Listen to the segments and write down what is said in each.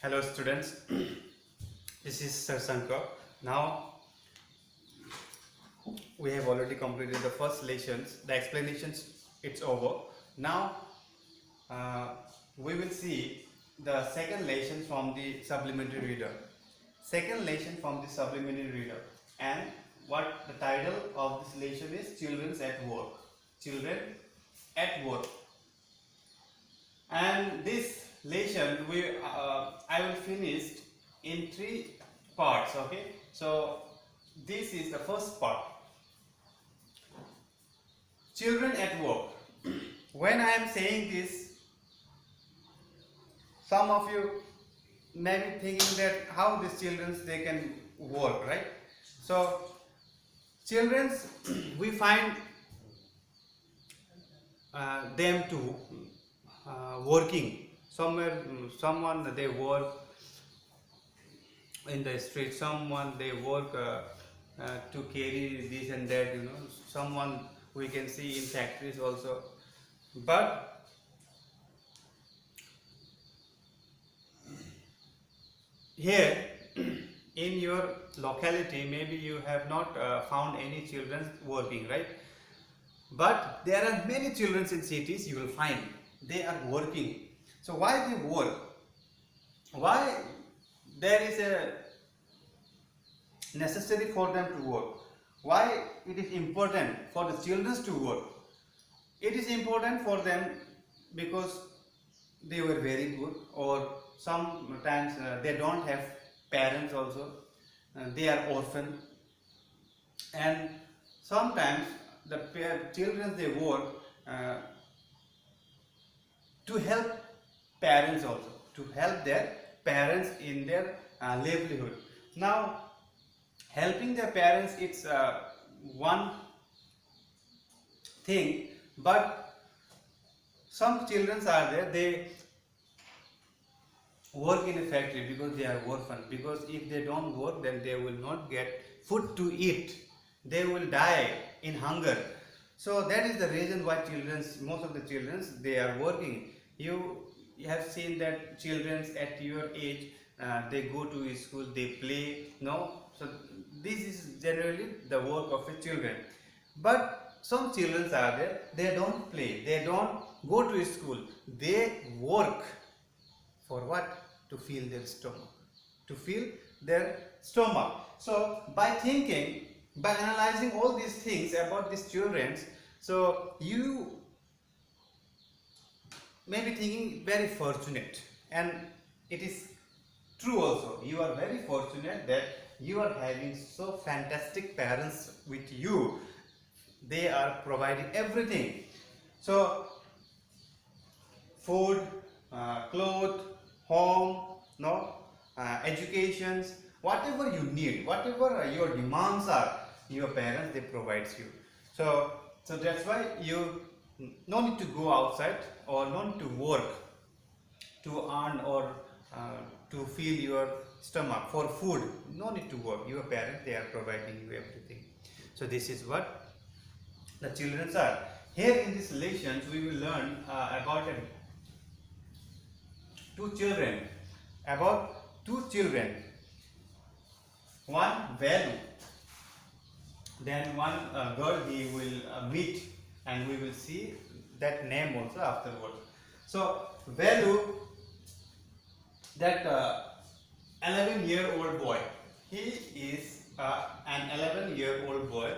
Hello students, this is Sir Sankar. Now we have already completed the first lessons, the explanations it's over. Now uh, we will see the second lesson from the supplementary reader. Second lesson from the supplementary reader, and what the title of this lesson is Children's at Work. Children at Work. And this lesson I will finish in three parts. Okay, so this is the first part, children at work. When I am saying this, some of you may be thinking that how these children they can work, right? So children's we find them too working somewhere. Someone they work in the street, someone they work to carry this and that, someone we can see in factories also. But here in your locality maybe you have not found any children working, right? But there are many children in cities you will find they are working. So why they work? Why there is a necessary for them to work? Why it is important for the children to work? It is important for them because they were very good, or sometimes they don't have parents also, they are orphan, and sometimes the children they work to help parents also, to help their parents in their livelihood. Now helping their parents, it's one thing, but some children are there, they work in a factory because they are orphan, because if they don't work then they will not get food to eat, they will die in hunger. So that is the reason why most of the children they are working. You have seen that children at your age, they go to school, they play, no? So this is generally the work of a children. But some children are there, they don't play, they don't go to school, they work. For what? To fill their stomach. To fill their stomach. So by thinking, by analyzing all these things about these children, so you may be thinking very fortunate, and it is true also. You are very fortunate that you are having so fantastic parents with you. They are providing everything. So food, clothes, home, no, educations, whatever you need, whatever your demands are, your parents they provides you. So that's why you no need to go outside, or no need to work to earn, or to fill your stomach for food. No need to work, your parents they are providing you everything. So this is what the children are. Here in this lessons we will learn about two children, one value, then one girl he will meet, and we will see that name also afterwards. So value, that 11-year-old boy, he is an 11-year-old boy.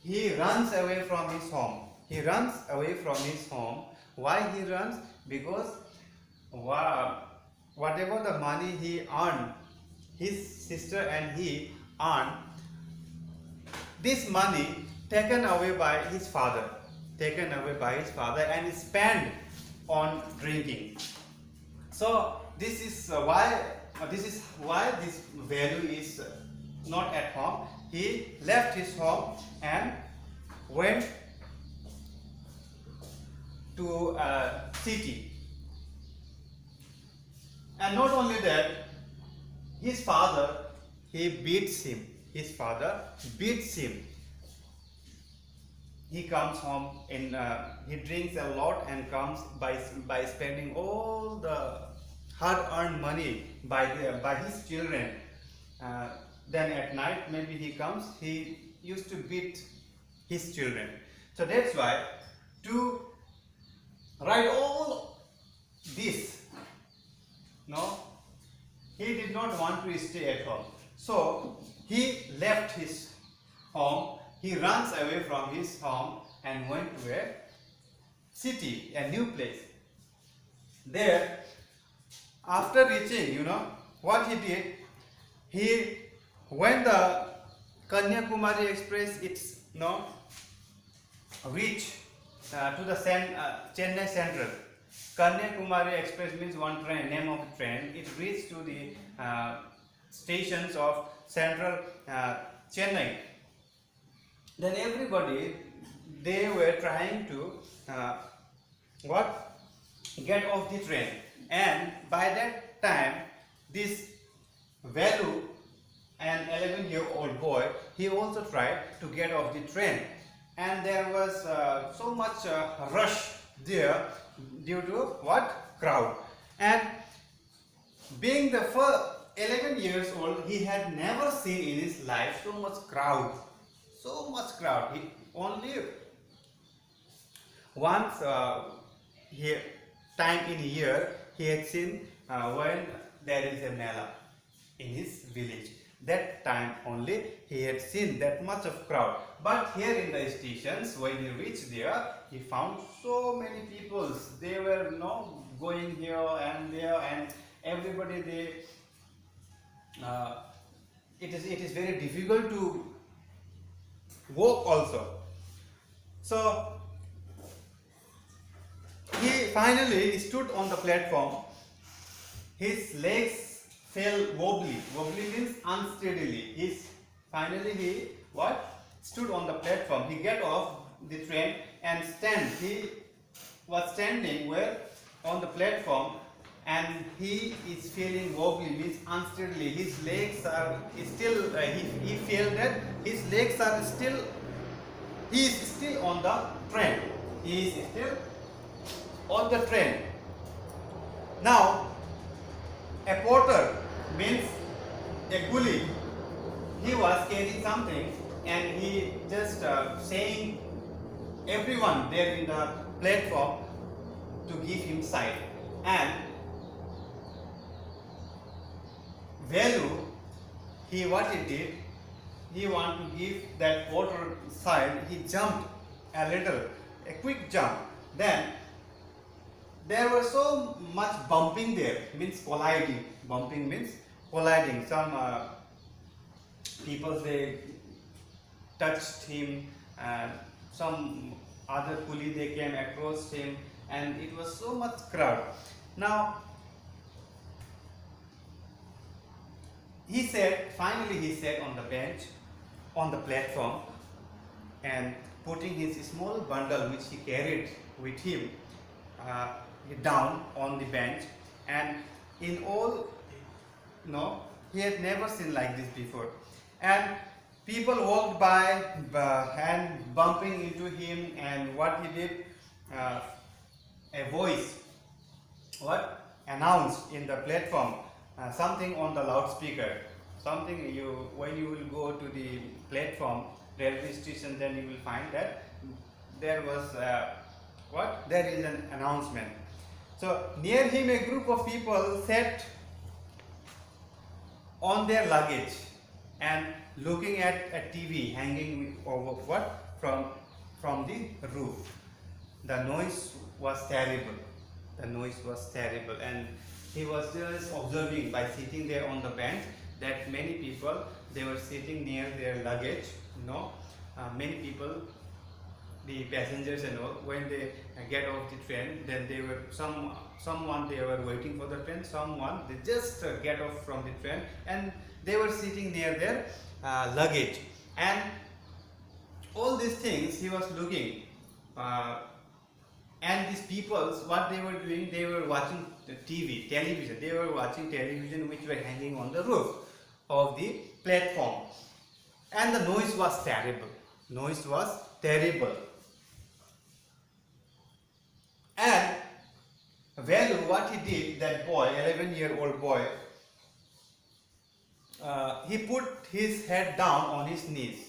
He runs away from his home. Why he runs? Because whatever the money he earned, his sister and he earned, this money taken away by his father, and spent on drinking. So this is why this value is not at home. He left his home and went to a city. And not only that, his father beats him. He comes home in he drinks a lot and comes by spending all the hard-earned money by his children. Then at night maybe he comes, he used to beat his children. So that's why to write all this, no, he did not want to stay at home. So he left his home, he runs away from his home and went to a city, a new place. There, after reaching, what he did, he, when the Kanyakumari Express, reach to the Chennai Central. Kanyakumari Express means one train, name of the train. It reached to the stations of Central Chennai. Then everybody, they were trying to get off the train, and by that time this Velu, an 11-year-old boy, he also tried to get off the train, and there was so much rush there due to crowd. And being the first 11 years old, he had never seen in his life so much crowd. He only once time in a year he had seen when there is a mela in his village. That time only he had seen that much of crowd. But here in the stations, when he reached there, he found so many people. They were going here and there, and everybody, it is very difficult to walk also. So he finally stood on the platform. His legs fell wobbly. Wobbly means unsteadily. Finally he stood on the platform. He get off the train and stand. He was standing on the platform, and he is feeling wobbly, means unsteadily. His legs are still. He felt that his legs are still. He is still on the train. He is still on the train. Now, a porter means a coolie. He was carrying something, and he just saying everyone there in the platform to give him sight. And Velu, what he did, he want to give that porter sight. He jumped a quick jump. Then there was so much bumping there, means colliding. Bumping means colliding. Some people, they touched him, and some other coolie, they came across him, and it was so much crowd. Now finally he sat on the bench, on the platform, and putting his small bundle which he carried with him down on the bench. And in all, he had never seen like this before. And people walked by and bumping into him, and what he did, a voice announced in the platform, something on the loudspeaker. Something when you will go to the platform, railway station, then you will find that there was there is an announcement. So near him a group of people sat on their luggage and looking at a TV hanging over from the roof. The noise was terrible. And he was just observing by sitting there on the bench that many people, they were sitting near their luggage. Many people, the passengers and all, when they get off the train, then they were someone they were waiting for the train, someone they just get off from the train, and they were sitting near their luggage. And all these things he was looking, and these people, what they were doing, they were watching television. They were watching television which were hanging on the roof of the platform, and the noise was terrible. And Value, what he did, that boy, 11-year-old boy, he put his head down on his knees,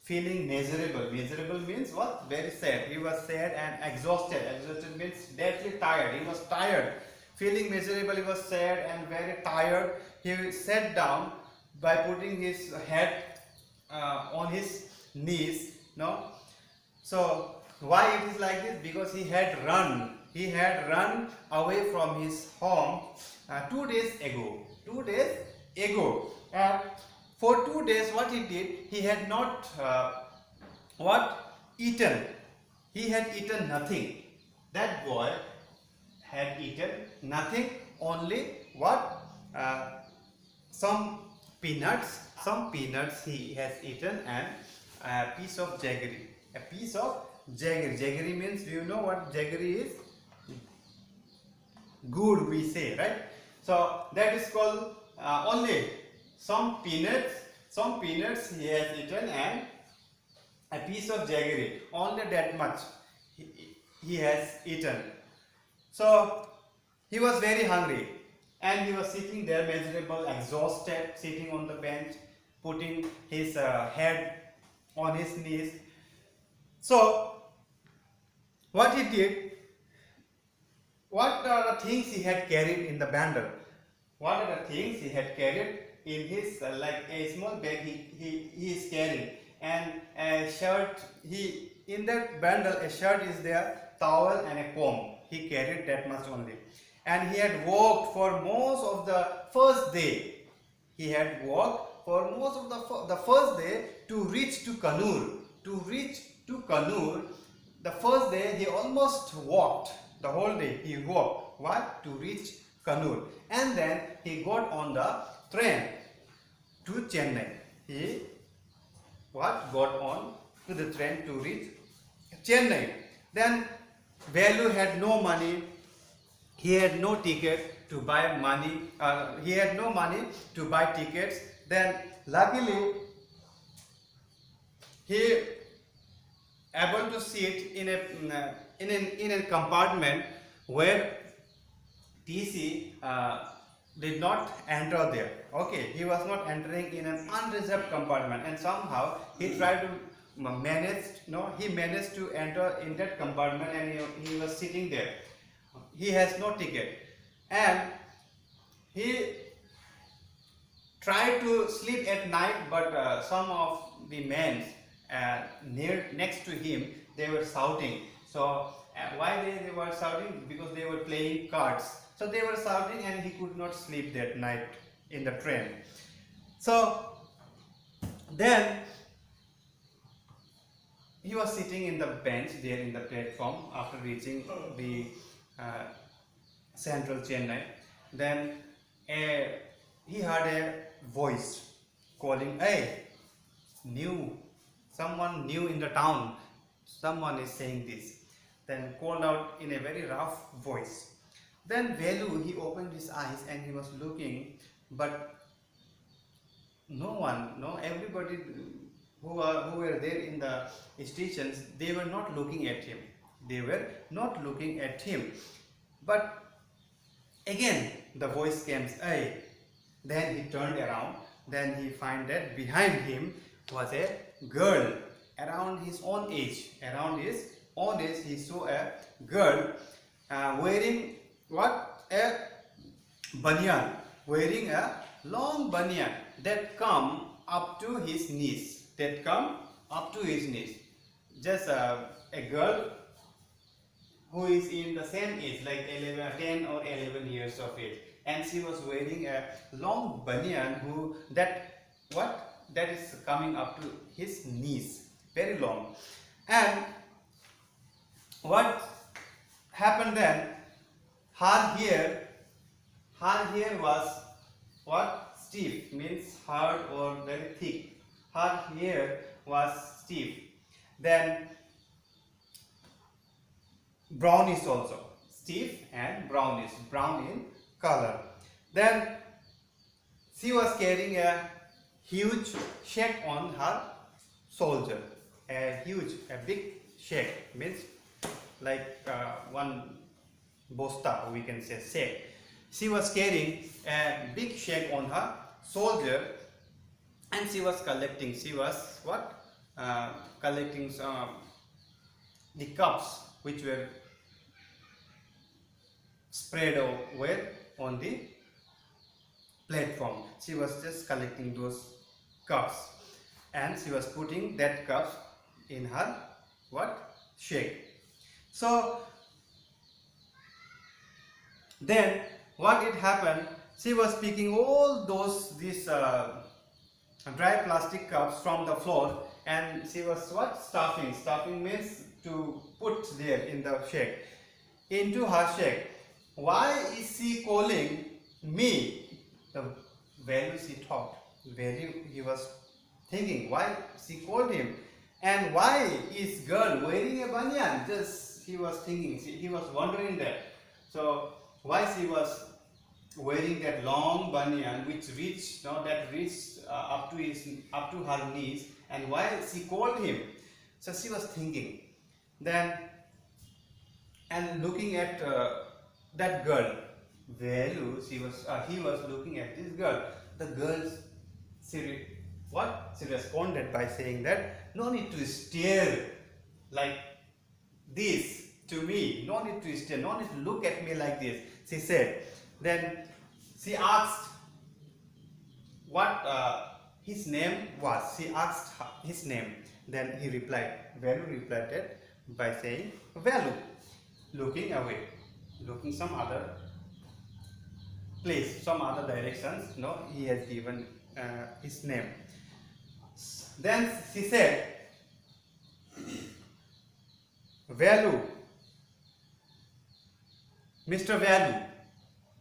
feeling miserable. Miserable means what? Very sad. He was sad and exhausted. Exhausted means deadly tired. He was tired. Feeling miserable, he was sad and very tired. He sat down by putting his head on his knees. No? So, why it is like this? Because he had run. He had run away from his home 2 days ago. 2 days ago. And for 2 days, what he did, he had not eaten. He had eaten nothing. That boy had eaten nothing. Only what? Some peanuts. Some peanuts he has eaten, and a piece of jaggery. A piece of jaggery. Jaggery means, do you know what jaggery is? Good, we say, right? So that is called only some peanuts. Some peanuts he has eaten, and a piece of jaggery. Only that much he has eaten. So he was very hungry, and he was sitting there miserable, exhausted, sitting on the bench, putting his head on his knees. So what he did, what are the things he had carried in the bundle? What are the things he had carried in his like a small bag he is carrying, and a shirt, in that bundle a shirt is there, towel and a comb. He carried that much only, and he had walked for most of the first day. He had walked for most of the first day to reach to Kannur. To reach to Kannur, the first day he almost walked. The whole day he walked. What? To reach Kannur. And then he got on the train to Chennai. He got on to the train to reach Chennai. Then Velu had no money. He had no ticket to buy money. He had no money to buy tickets. Then luckily he able to sit in a compartment where TC did not enter there. Okay, he was not entering in an unreserved compartment, and somehow he tried to he managed to enter in that compartment, and he was sitting there. He has no ticket, and he tried to sleep at night, but some of the men next to him, they were shouting. So why they were shouting? Because they were playing cards. So they were shouting, and he could not sleep that night in the train. So then he was sitting in the bench there in the platform after reaching the central Chennai. Then he heard a voice calling, "Hey, someone new in the town. Someone is saying this." Then called out in a very rough voice. Then Velu, he opened his eyes and he was looking, but everybody who were there in the stations, they were not looking at him. They were not looking at him. But again, the voice came, "Hey." Then he turned around. Then he found that behind him was a girl around his own age. Around his own age, he saw a girl wearing what? A banyan. Wearing a long banyan that come up to his knees. Just a girl who is in the same age, like 10 or 11 years of age, and she was wearing a long banyan that is coming up to his knees, very long. And what happened then? Her hair was what? Stiff, means hard or very thick. Her hair was stiff. Then brownish also, stiff and brownish, brown in color. Then she was carrying a huge sack on her shoulder. A big sack, means like one bosta, we can say sack. She was carrying a big sack on her shoulder, and she was collecting. She was what? Collecting the cups which were spread over on the platform. She was just collecting those cups, and she was putting that cups in her what? Shake. So then what it happened? She was picking all these dry plastic cups from the floor, and she was what? Stuffing. Stuffing means to put there in the shake, into her shake. Why is she calling me? The value she thought. Value he was thinking. Why she called him? And why is girl wearing a banyan? Just he was thinking. He was wondering that. So why she was wearing that long banyan which reached up to her knees, and why she called him? So she was thinking. Then and looking at that girl, value he was looking at this girl. The girl she responded by saying that no need to stare like this to me, no need to stare, no need to look at me like this, she said. Then she asked what his name was. She asked his name. Then he replied, Value replied that by saying Value, looking away, looking some other place, some other directions. No, he has given his name. Then she said, Value, Mr. Value.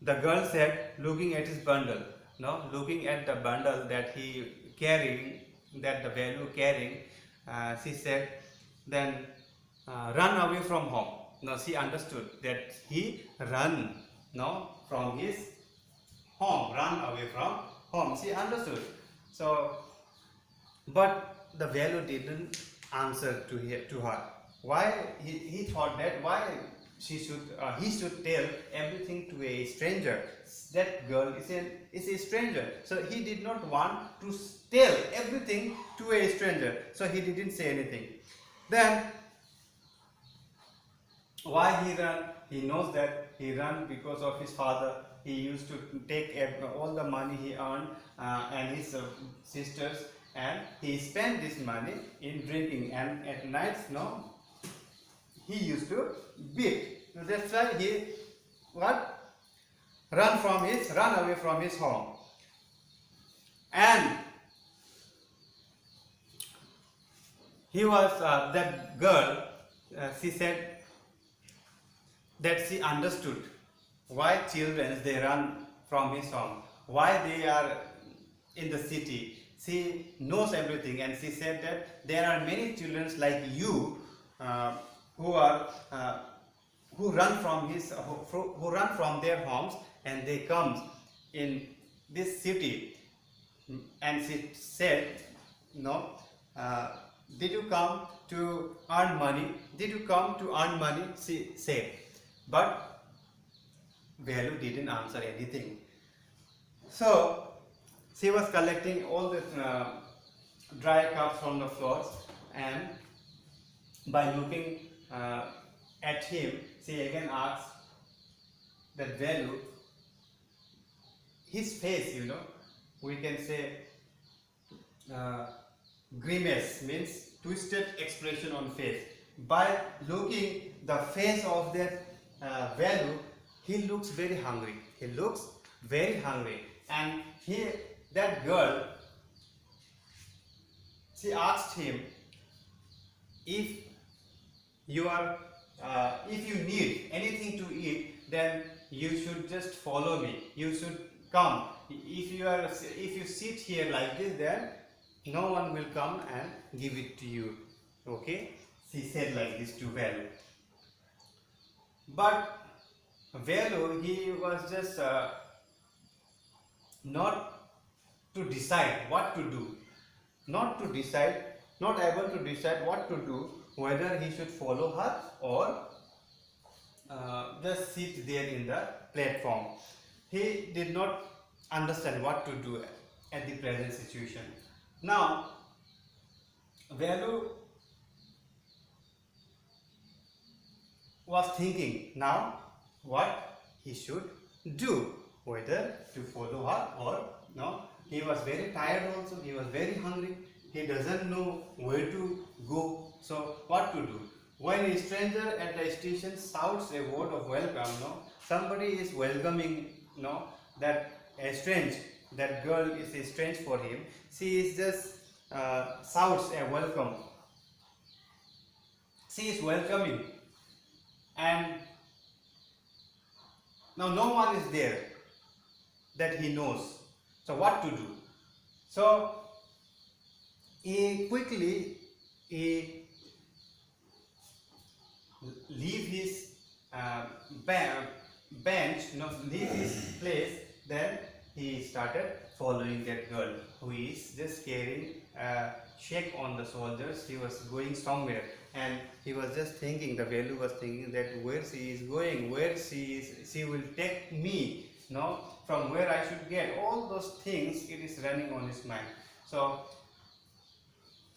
The girl said, looking at his bundle. No, looking at the bundle that he carrying, that the Value carrying. She said, then run away from home. Now she understood that he run, no, from his home, run away from home. She understood. So, but the Value didn't answer to her. Why? He thought that why he should tell everything to a stranger. That girl is a stranger. So he did not want to tell everything to a stranger. So he didn't say anything. Then why he ran? He knows that he ran because of his father. He used to take all the money he earned and his sisters, and he spent this money in drinking, and at nights, no, he used to beat. So that's why he run away from his home. And he was that girl. She said that she understood why children they run from his home, why they are in the city. She knows everything, and she said that there are many children like you who run from their homes, and they come in this city. And she said, no, did you come to earn money? Did you come to earn money? She said. But Value didn't answer anything. So she was collecting all the dry cups from the floors, and by looking at him, she again asked that Value, his face, we can say grimace means twisted expression on face. By looking the face of that Value, he looks very hungry. He looks very hungry, and that girl, she asked him, if you need anything to eat, then you should just follow me. You should come. If you sit here like this, then no one will come and give it to you. Okay? She said like this to Value. But Value, he was just not to decide what to do, not able to decide what to do, whether he should follow her or just sit there in the platform. He did not understand what to do at the present situation. Now, Velu was thinking now what he should do, whether to follow her or no. He was very tired also, he was very hungry, he doesn't know where to go, so what to do? When a stranger at the station shouts a word of welcome, no, somebody is welcoming, no, that that girl is strange for him, she is just shouts a welcome, she is welcoming, and now no one is there that he knows, so what to do? So he quickly leave his bench, leave his place. Then he started following that girl who is just carrying a check on the soldiers. He was going somewhere, and he was just thinking, the Velu was thinking that where she is going, where she will take me, from where I should get. All those things, it is running on his mind. So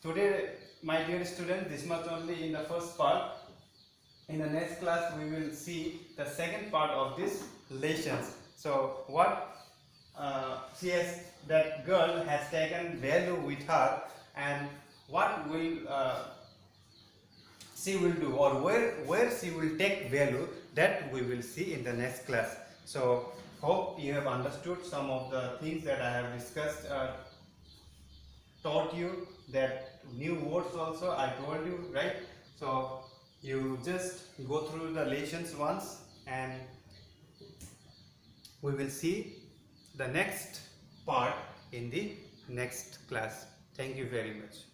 today, my dear students, this much only in the first part. In the next class, we will see the second part of this lessons. So what that girl has taken Velu with her, and what will she will do, or where she will take Velu, that we will see in the next class. So hope you have understood some of the things that I have discussed, taught you, that new words also I told you, right? So you just go through the lessons once, and we will see the next part in the next class. Thank you very much.